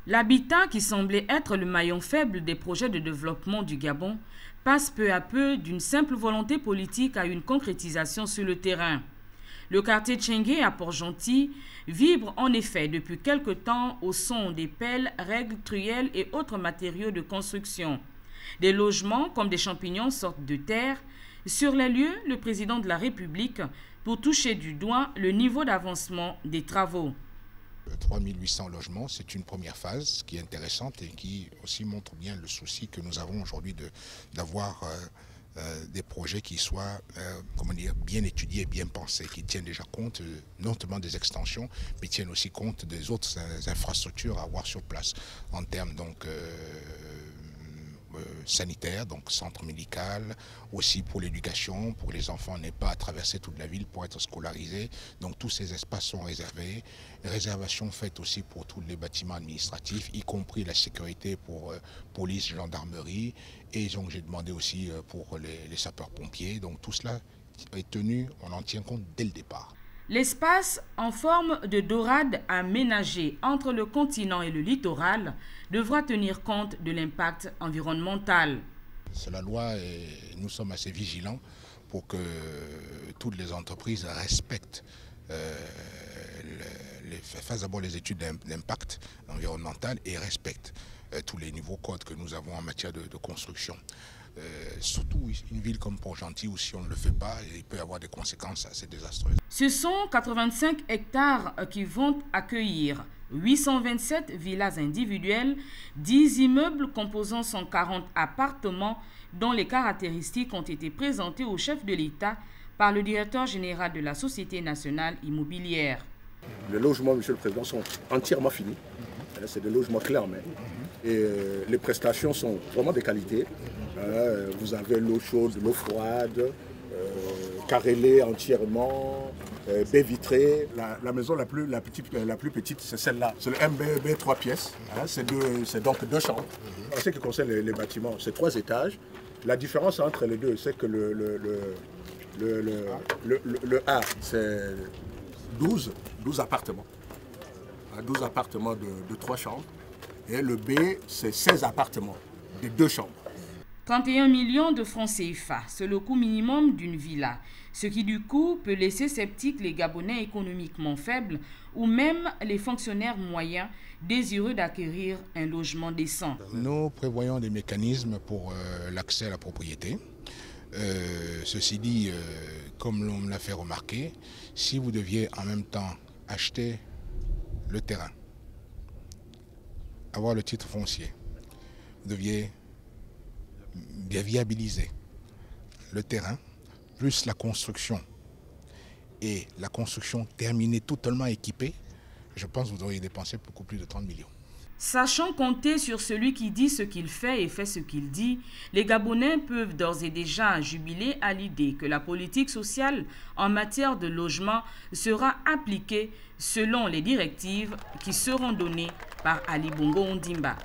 L'habitat, qui semblait être le maillon faible des projets de développement du Gabon, passe peu à peu d'une simple volonté politique à une concrétisation sur le terrain. Le quartier Tchengué à Port-Gentil vibre en effet depuis quelque temps au son des pelles, règles, truelles et autres matériaux de construction. Des logements comme des champignons sortent de terre. Sur les lieux, le président de la République pour toucher du doigt le niveau d'avancement des travaux. 3800 logements, c'est une première phase qui est intéressante et qui aussi montre bien le souci que nous avons aujourd'hui d'avoir des projets qui soient bien étudiés et bien pensés, qui tiennent déjà compte non seulement des extensions, mais tiennent aussi compte des autres infrastructures à avoir sur place en termes sanitaire, donc centre médical, aussi pour l'éducation, pour que les enfants n'aient pas à traverser toute la ville pour être scolarisés. Donc tous ces espaces sont réservés. Réservation faite aussi pour tous les bâtiments administratifs, y compris la sécurité pour police, gendarmerie. Et donc j'ai demandé aussi pour les sapeurs-pompiers. Donc tout cela est tenu, on en tient compte dès le départ. L'espace en forme de dorade aménagé entre le continent et le littoral devra tenir compte de l'impact environnemental. C'est la loi et nous sommes assez vigilants pour que toutes les entreprises respectent, fassent d'abord les études d'impact environnemental et respectent tous les nouveaux codes que nous avons en matière de construction. Surtout une ville comme Port-Gentil où si on ne le fait pas, il peut y avoir des conséquences assez désastreuses. Ce sont 85 hectares qui vont accueillir 827 villas individuelles, 10 immeubles composant 140 appartements dont les caractéristiques ont été présentées au chef de l'État par le directeur général de la Société nationale immobilière. Les logements, Monsieur le Président, sont entièrement finis. C'est des logements clés en main. Et les prestations sont vraiment de qualité. Vous avez l'eau chaude, l'eau froide, carrélée entièrement, baie vitrée. La maison la plus petite, c'est celle-là. C'est le MBB 3 pièces. C'est donc 2 chambres. En ce qui concerne les bâtiments, c'est 3 étages. La différence entre les deux, c'est que le A, c'est 12 appartements. 12 appartements de 3 chambres. Et le B, c'est 16 appartements de 2 chambres. 31 millions de francs CFA, c'est le coût minimum d'une villa, ce qui du coup peut laisser sceptiques les Gabonais économiquement faibles ou même les fonctionnaires moyens désireux d'acquérir un logement décent. Nous prévoyons des mécanismes pour l'accès à la propriété. Ceci dit, comme l'on me l'a fait remarquer, si vous deviez en même temps acheter le terrain, avoir le titre foncier, vous deviez viabiliser le terrain, plus la construction, et la construction terminée, totalement équipée, je pense que vous auriez dépensé beaucoup plus de 30 millions. Sachant compter sur celui qui dit ce qu'il fait et fait ce qu'il dit, les Gabonais peuvent d'ores et déjà jubiler à l'idée que la politique sociale en matière de logement sera appliquée selon les directives qui seront données par Ali Bongo Ondimba.